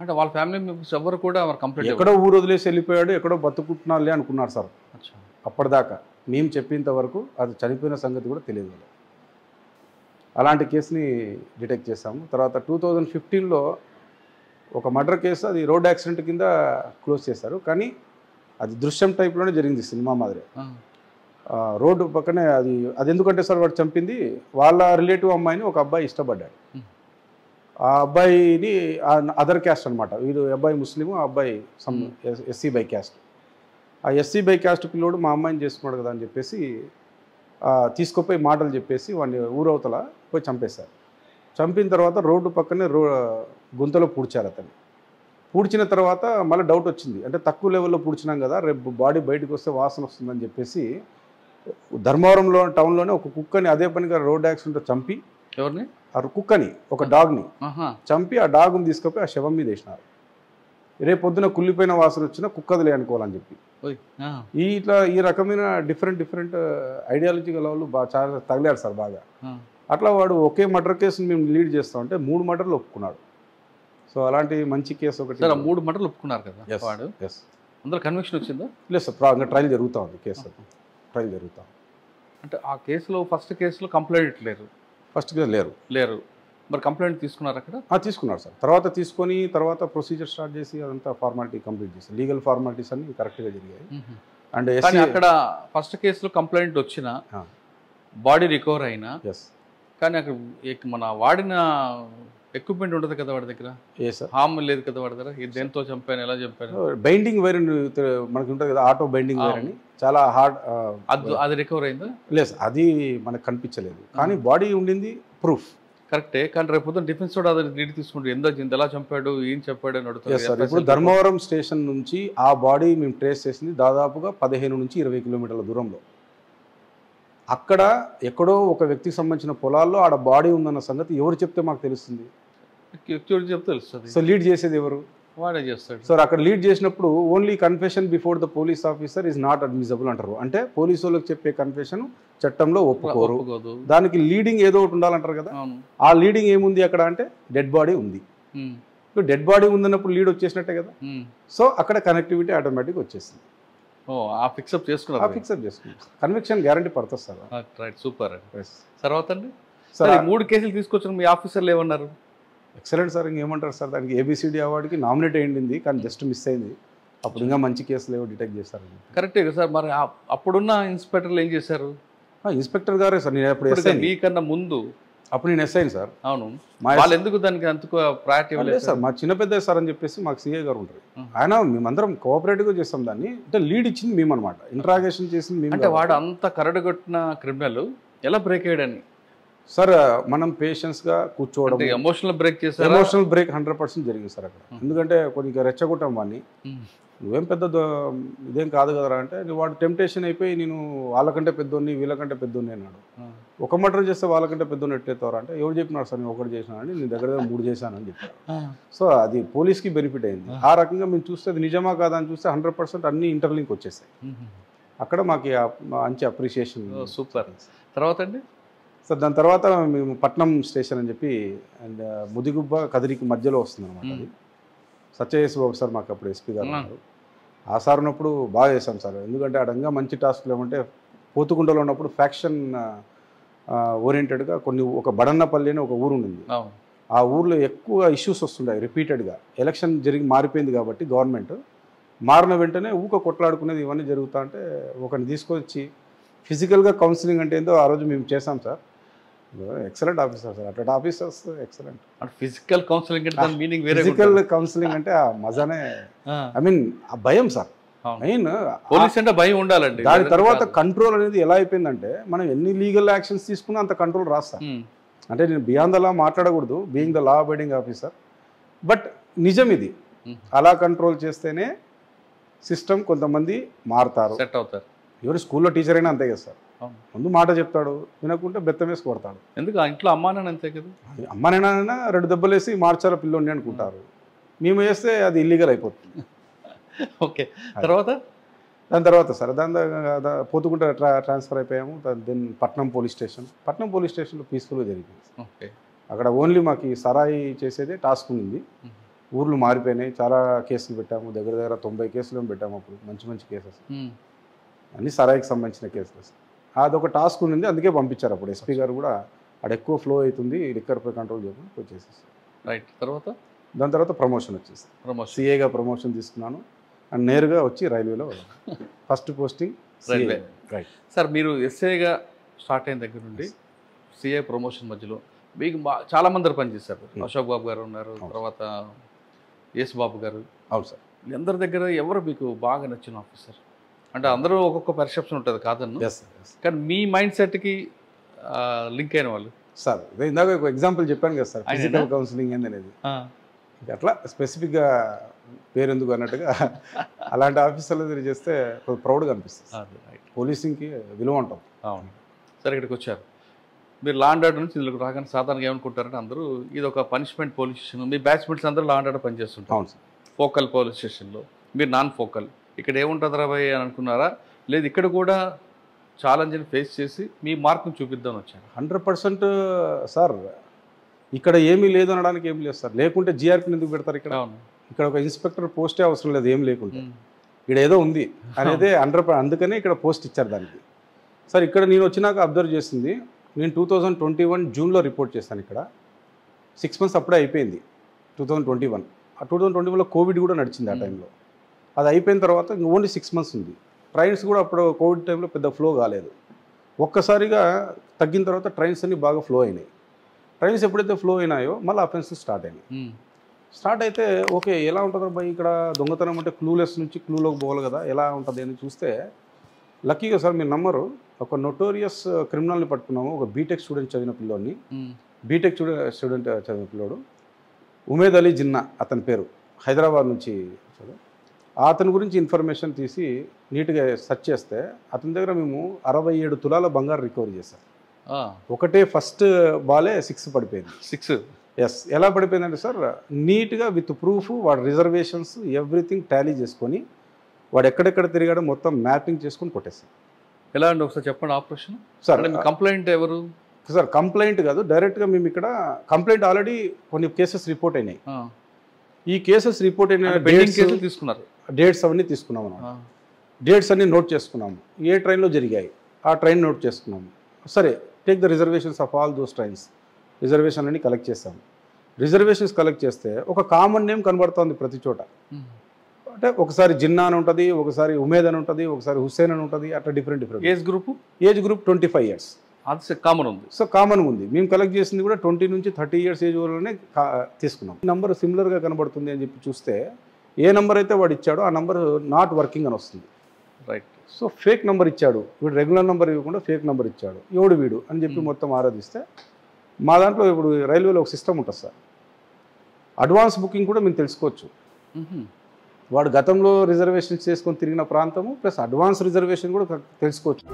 అంటే వాళ్ళ family members ఎవరు కూడా కంప్లైంట్ ఎక్కడో ఊరు వదిలేసి వెళ్ళిపోయాడు, ఎక్కడో బతుకుంటున్నారులే అనుకున్నారు సార్. అచ్చా. అప్పటిదాకా మేము చెప్పేంత వరకు అది చనిపోయిన సంగతి కూడా తెలియదు వాళ్ళు. అలాంటి కేసుని డిటెక్ట్ చేశాము. తర్వాత 2015లో ఒక మర్డర్ కేసు, అది రోడ్ యాక్సిడెంట్ కింద క్లోజ్ చేశారు. కానీ అది దృశ్యం టైప్లోనే జరిగింది, సినిమా మాదిరి. రోడ్డు పక్కనే అది ఎందుకంటే సార్ వాడు చంపింది వాళ్ళ రిలేటివ్ అమ్మాయిని ఒక అబ్బాయి ఇష్టపడ్డాడు. ఆ అబ్బాయిని అదర్ క్యాస్ట్ అనమాట. వీడు అబ్బాయి ముస్లిము, ఆ అబ్బాయి సమ్ ఎస్సీ బై క్యాస్ట్. ఆ ఎస్సీ బై క్యాస్ట్ పిల్లోడు మా అమ్మాయిని చేసుకున్నాడు కదా అని చెప్పేసి తీసుకుపోయి మాటలు చెప్పేసి వాడిని ఊరవతల పోయి చంపేశారు. చంపిన తర్వాత రోడ్డు పక్కనే గుంతలో పూడ్చారు అతన్ని. పూడ్చిన తర్వాత మళ్ళీ డౌట్ వచ్చింది, అంటే తక్కువ లెవెల్లో పూడ్చినాం కదా, రేపు బాడీ బయటకు వస్తే వాసన వస్తుందని చెప్పేసి ధర్మవరంలో టౌన్లోనే ఒక కుక్కని అదే పనిగా రోడ్ యాక్సిడెంట్ చంపి, ఎవరిని? ఆ కుక్కని, ఒక డాగ్ని చంపి ఆ డాగ్ని తీసుకుపోయి ఆ శవం మీద వేసినారు. రేపు పొద్దున కుళ్ళిపోయిన వాసన వచ్చినా కుక్కదిలే అనుకోవాలని చెప్పి. ఈ రకమైన డిఫరెంట్ ఐడియాలజీ గల వాళ్ళు చాలా తగిలారు సార్ బాగా. అట్లా వాడు ఒకే మర్డర్ కేసుని మేము లీడ్ చేస్తామంటే 3 మర్డర్లు ఒప్పుకున్నాడు. సో అలాంటి మంచి కేసు ఒకటి. 3 మర్డర్లు ఒప్పుకున్నారు కదా వాడు. అందులో కన్విక్షన్ వచ్చిందా? లేదు సార్, ఇంకా ట్రయల్ జరుగుతూ ఉంది, కేసు ట్రయల్ జరుగుతూ ఉంది. అంటే ఆ కేసులో ఫస్ట్ కేసులో కంప్లైంట్ లేరు? ఫస్ట్ కేసు లేరు. మరి కంప్లైంట్ తీసుకున్నారు అక్కడ? తీసుకున్నారు సార్. తర్వాత తీసుకొని తర్వాత ప్రొసీజర్ స్టార్ట్ చేసి అదంతా ఫార్మాలిటీ కంప్లీట్ చేసి లీగల్ ఫార్మాలిటీస్ అన్ని కరెక్ట్గా జరిగాయి. అండ్ అక్కడ ఫస్ట్ కేసులో కంప్లైంట్ వచ్చిన బాడీ రికవర్ అయినా, కానీ అక్కడ మన వాడిన ఎక్విప్మెంట్ ఉంటుంది కదా వాడి దగ్గర, హామ్ లేదు కదా వాడి దగ్గర, దేంతో చంపాను, ఎలా చంపాను, బైండింగ్ వైర్ మనకి ఉంటుంది కదా, ఆటో బైండింగ్ వైర్ అని, చాలా హార్డ్. అది రికవర్ అయిందా? లేదు, అది మనకు కనిపించలేదు, కానీ బాడీ ఉండింది ప్రూఫ్. కరెక్టే, కానీ రేపు పొద్దున డిఫెన్స్ కూడా అది లీడ్ తీసుకుంటారు, ఎలా చంపాడు, ఏం చెప్పాడు అని అడుగుతారు. ఇప్పుడు ధర్మవరం స్టేషన్ నుంచి ఆ బాడీ మేము ట్రేస్ చేసింది దాదాపుగా 15 నుంచి 20 కిలోమీటర్ల దూరంలో. అక్కడ ఎక్కడో ఒక వ్యక్తికి సంబంధించిన పొలాల్లో ఆడ బాడీ ఉందన్న సంగతి ఎవరు చెప్తే మాకు తెలుస్తుంది? చెప్తే తెలుస్తుంది. సో లీడ్ చేసేది ఎవరు? వాడే చేస్తాడు. సో అక్కడ లీడ్ చేసినప్పుడు only confession before the police officer is not admissible అంటారు. అంటే పోలీసు వాళ్ళకి చెప్పే కన్ఫెషన్ చట్టంలో ఒప్పుకోరు. దానికి లీడింగ్ ఏదో ఒకటి ఉండాలంటారు కదా. ఆ లీడింగ్ ఏముంది అక్కడ అంటే డెడ్ బాడీ ఉంది. ఇప్పుడు డెడ్ బాడీ ఉందన్నప్పుడు లీడ్ వచ్చేసినట్టే కదా. సో అక్కడ కనెక్టివిటీ ఆటోమేటిక్ వచ్చేసింది. ఫిక్సప్ చేసుకున్నారు. కన్విక్షన్ గ్యారంటీ పడుతుంది సార్. Right, super. తర్వాత అండి, సార్ 3 కేసులు తీసుకొచ్చిన మీ ఆఫీసర్లు ఏమన్నారు? ఎక్సలెంట్ సార్, ఇంకేమంటారు సార్, దానికి ABCD అవార్డుకి నామినేట్ అయ్యింది, కానీ జస్ట్ మిస్ అయింది. అప్పుడు ఇంకా మంచి కేసులు ఏవో డిటెక్ట్ చేశారు. కరెక్టే కదా సార్. మరి అప్పుడున్న ఇన్స్పెక్టర్లు ఏం చేశారు? ఇన్స్పెక్టర్ గారే సార్. నేను అప్పుడు మీకన్నా ముందు అప్పుడు నేను ఎస్ఐ సార్. అవును, వాళ్ళు ఎందుకు దానికి అంత ప్రయారిటీ ఇవ్వలేదు సార్? మా చిన్న పెద్ద సార్ అని చెప్పేసి మాకు CA గారు ఉంటారు. ఆయన మేమందరం కోఆపరేటివ్గా చేస్తాం దాన్ని. అంటే లీడ్ ఇచ్చింది మేము అనమాట, ఇంట్రాగేషన్ చేసింది మేము. అంటే వాడు అంత కరడుగొట్టిన క్రిమినల్ ఎలా బ్రేక్ అయ్యాడని సార్ మనం పేషెన్స్గా కూర్చోవడం. ఎమోషనల్ బ్రేక్ చేశారు. ఎమోషనల్ బ్రేక్ 100% జరిగింది సార్ అక్కడ. ఎందుకంటే కొద్దిగా రెచ్చగొట్టాం వాడిని. నువ్వేం పెద్ద ఇదేం కాదు కదరా అంటే, వాడు టెంప్టేషన్ అయిపోయి నేను వాళ్ళకంటే పెద్దోన్ని వీళ్ళకంటే పెద్దోన్ని అన్నాడు. ఒక మర్డర్ చేస్తే వాళ్ళకంటే పెద్దోన్ని ఎట్లయితారా అంటే, ఎవరు చెప్పినారు సార్ నేను ఒకటి చేసినానని, నేను దగ్గర 3 చేశానని చెప్పారు. సో అది పోలీస్కి బెనిఫిట్ అయింది. ఆ రకంగా మేము చూస్తే అది నిజమా కాదా అని చూస్తే 100% అన్ని ఇంటర్లింక్ వచ్చేసాయి. అక్కడ మాకు మంచి అప్రిషియేషన్. సూపర్. తర్వాత అండి సార్, దాని తర్వాత మేము పట్నం స్టేషన్ అని చెప్పి, అండ్ ముదిగుబ్బ కదిరికి మధ్యలో వస్తుంది అనమాట. అది సత్యయేసు బాబు సార్ మాకు అప్పుడు SP గారు ఉన్నారు. ఆ సార్ ఉన్నప్పుడు బాగా చేశాం సార్. ఎందుకంటే అడంగా మంచి టాస్క్లు ఏమంటే, పోతుకుంటలో ఉన్నప్పుడు ఫ్యాక్షన్ ఓరియంటెడ్గా ఒక బడన్నపల్లి అని ఒక ఊరు ఉండింది. ఆ ఊర్లో ఎక్కువ ఇష్యూస్ వస్తుంటాయి రిపీటెడ్గా. ఎలక్షన్ మారిపోయింది కాబట్టి గవర్నమెంట్ మారిన వెంటనే కొట్లాడుకునేది ఇవన్నీ జరుగుతా అంటే, ఒకరిని తీసుకొచ్చి ఫిజికల్గా కౌన్సిలింగ్ అంటే ఏందో ఆ రోజు మేము చేసాం సార్. Excellent officer sir. అట్లా ఆఫీసర్స్ ఎక్సలెంట్. ఫిజికల్ కౌన్సిలింగ్ అంటే దాని మీనింగ్ వేరే. ఫిజికల్ కౌన్సిలింగ్ అంటే ఆ మజానే, ఐ మీన్ ఆ భయం సార్. మెయిన్ పోలీస్ అంటే భయం ఉండాలండి. దాని తర్వాత కంట్రోల్ అనేది ఎలా అయిపోయిందంటే, మనం ఎన్ని లీగల్ యాక్షన్స్ తీసుకున్నా అంత కంట్రోల్ రాస్తా. అంటే నేను బియాండ్ ద లా మాట్లాడకూడదు, being the law abiding officer. But నిజం ఇది. అలా కంట్రోల్ చేస్తేనే సిస్టమ్ కొంతమంది మారుతారు, సెట్ అవుతారు. ఎవరు స్కూల్లో టీచర్ అయినా అంతే కదా సార్. ముందు మాట చెప్తాడు, వినకుంటే బెత్తం వేసి కొడతాడు. ఎందుకు ఇంట్లో అమ్మానని అంతే కదా. అమ్మానైనా 2 దెబ్బలు వేసి మార్చాల పిల్లోని అనుకుంటారు. మేము వేస్తే అది ఇల్లీగల్ అయిపోతుంది. ఓకే. దాని తర్వాత సార్ పోతుకుంట ట్రాన్స్ఫర్ అయిపోయాము. దెన్ పట్నం పోలీస్ స్టేషన్లో పీస్ఫుల్గా జరిగింది. ఓకే. అక్కడ ఓన్లీ మాకు సరాయి చేసేదే టాస్క్ ఉంది. ఊర్లు మారిపోయినాయి, చాలా కేసులు పెట్టాము, దగ్గర దగ్గర 90 కేసులు పెట్టాము అప్పుడు, మంచి మంచి కేసెస్, అన్నీ సరాయికి సంబంధించిన కేసులు. అదొక టాస్క్ ఉంది, అందుకే పంపించారు అప్పుడు ఎస్పీ గారు కూడా. అక్కడ ఎక్కువ ఫ్లో అవుతుంది, లిక్కర్పై కంట్రోల్ చేయకుండా వచ్చేసేసి. రైట్. తర్వాత దాని తర్వాత ప్రమోషన్ వచ్చేసి సిఏగా ప్రమోషన్ తీసుకున్నాను అండ్ నేరుగా వచ్చి రైల్వేలో first posting railway. Right sir, మీరు ఎస్ఏగా స్టార్ట్ అయిన దగ్గర నుండి సిఏ ప్రమోషన్ మధ్యలో మీకు చాలా మంది పనిచేశారు. అశోక్ బాబు గారు ఉన్నారు, తర్వాత ఎస్ బాబు గారు. అవును సార్. అందరి దగ్గర ఎవరు మీకు బాగా నచ్చిన ఆఫీసర్? అంటే అందరూ ఒక్కొక్క పర్సెప్షన్ ఉంటుంది కాదన్ను, కానీ మీ మైండ్ సెట్కి లింక్ అయిన వాళ్ళు సార్. ఇందాక ఒక ఎగ్జాంపుల్ చెప్పాను కదా సార్, ఫిజికల్ కౌన్సిలింగ్ ఏందనేది. అట్లా స్పెసిఫిక్గా పేరెందుకు అన్నట్టుగా అలాంటి ఆఫీసర్లు తిరిగి చేస్తే ప్రౌడ్గా అనిపిస్తుంది. పోలీసింగ్కి విలువ ఉంటుంది. అవును సార్. ఇక్కడికి వచ్చారు మీరు, లా అండ్ ఆర్డర్ నుంచి ఇందులోకి రాగానే సాధారణంగా ఏమనుకుంటారంటే అందరూ ఇది ఒక పనిష్మెంట్ పోలీస్ స్టేషన్, మీ బ్యాచ్మెంట్స్ అందరూ లా అండ్ ఆర్డర్ పనిచేస్తుంటారు. అవును సార్. ఫోకల్ పోలీస్ స్టేషన్లో మీరు నాన్ ఫోకల్, ఇక్కడ ఏముంటుంది రాబాయ్ అని అనుకున్నారా? లేదు ఇక్కడ కూడా ఛాలెంజ్ని ఫేస్ చేసి మీ మార్క్ని చూపిద్దామని వచ్చారు? 100% సార్. ఇక్కడ ఏమీ లేదు అనడానికి ఏం లేదు సార్. లేకుంటే జిఆర్పీని ఎందుకు పెడతారు ఇక్కడ? ఇక్కడ ఒక ఇన్స్పెక్టర్ పోస్టే అవసరం లేదు, ఏం లేకుంటే. ఇక్కడ ఏదో ఉంది అనేది 100%. అందుకనే ఇక్కడ పోస్ట్ ఇచ్చారు దానికి. సార్ ఇక్కడ నేను వచ్చినాక అబ్జర్వ్ చేసింది, నేను 2021 జూన్లో రిపోర్ట్ చేశాను ఇక్కడ. 6 months అప్పుడే అయిపోయింది 2021. ఆ 2021లో కోవిడ్ కూడా నడిచింది ఆ టైంలో. అది అయిపోయిన తర్వాత ఇంక ఓన్లీ 6 months ఉంది. ట్రైన్స్ కూడా అప్పుడు కోవిడ్ టైంలో పెద్ద ఫ్లో కాలేదు. ఒక్కసారిగా తగ్గిన తర్వాత ట్రైన్స్ అన్నీ బాగా ఫ్లో అయినాయి. ట్రైన్స్ ఎప్పుడైతే ఫ్లో అయినాయో మళ్ళీ అఫెన్సెస్ స్టార్ట్ అయినాయి. స్టార్ట్ అయితే ఓకే ఎలా ఉంటుందో భయ్ ఇక్కడ దొంగతనం అంటే క్లూలెస్ నుంచి క్లూలోకి పోవాలి కదా, ఎలా ఉంటుంది అని చూస్తే లక్కీగా సార్ మీరు నమ్మరు, ఒక నోటోరియస్ క్రిమినల్ని పట్టుకున్నాము. ఒక బీటెక్ స్టూడెంట్ చదివిన పిల్లోడిని, బీటెక్ స్టూడెంట్ చదివిన పిల్లోడు ఉమేద్ అలీ జిన్నా అతని పేరు, హైదరాబాద్ నుంచి. అతని గురించి ఇన్ఫర్మేషన్ తీసి నీట్గా సెర్చ్ చేస్తే అతని దగ్గర మేము 67 తులాల బంగారు రికవరీ చేశాం. ఒకటే ఫస్ట్ బాలే 6 పడిపోయింది. 6? ఎస్. ఎలా పడిపోయిందంటే సార్, నీట్గా విత్ ప్రూఫ్ వాడు రిజర్వేషన్స్ ఎవ్రీథింగ్ టాలీ చేసుకొని వాడు ఎక్కడెక్కడ తిరిగాడో మొత్తం మ్యాపింగ్ చేసుకొని కొట్టేస్తాం. ఎలా అండి ఒకసారి చెప్పండి ఆపరేషన్? సార్ కంప్లైంట్ ఎవరు సార్? కంప్లైంట్ కాదు, డైరెక్ట్గా మేము ఇక్కడ కంప్లైంట్ ఆల్రెడీ కొన్ని కేసెస్ రిపోర్ట్ అయినాయి. ఈ కేసెస్ రిపోర్ట్ అయిన కేసులు తీసుకున్నారు, డేట్స్ అవన్నీ తీసుకున్నాము అన్నమాట. డేట్స్ అన్నీ నోట్ చేసుకున్నాము, ఏ ట్రైన్లో జరిగాయి ఆ ట్రైన్ నోట్ చేసుకున్నాము. సరే, take the reservations of all those trains, reservation అన్ని కలెక్ట్ చేస్తాము. రిజర్వేషన్స్ కలెక్ట్ చేస్తే ఒక కామన్ నేమ్ కనబడుతుంది ప్రతి చోట. అంటే ఒకసారి జిన్నా అని ఉంటుంది, ఒకసారి ఉమేద్ అని ఉంటుంది, ఒకసారి హుస్సేన్ అని ఉంటుంది, అట్లా డిఫరెంట్. ఏజ్ గ్రూప్ 25 years అది కామన్ ఉంది. సో కామన్ ఉంది. మేము కలెక్ట్ చేసింది కూడా 20 నుంచి 30 years ఏజ్ వాళ్ళనే తీసుకున్నాం. నంబర్ సిమిలర్గా కనబడుతుంది అని చెప్పి చూస్తే ఏ నెంబర్ అయితే వాడు ఇచ్చాడో ఆ నెంబర్ నాట్ వర్కింగ్ అని వస్తుంది. రైట్. సో ఫేక్ నెంబర్ ఇచ్చాడు వీడు, రెగ్యులర్ నెంబర్ ఇవ్వకుండా ఫేక్ నెంబర్ ఇచ్చాడు, ఎవడు వీడు అని చెప్పి మొత్తం ఆరాధిస్తే మా దాంట్లో ఇప్పుడు రైల్వేలో ఒక సిస్టమ్ ఉంటుంది సార్, అడ్వాన్స్ బుకింగ్ కూడా మేము తెలుసుకోవచ్చు. వాడు గతంలో రిజర్వేషన్స్ చేసుకొని తిరిగిన ప్రాంతము ప్లస్ అడ్వాన్స్ రిజర్వేషన్ కూడా తెలుసుకోవచ్చు.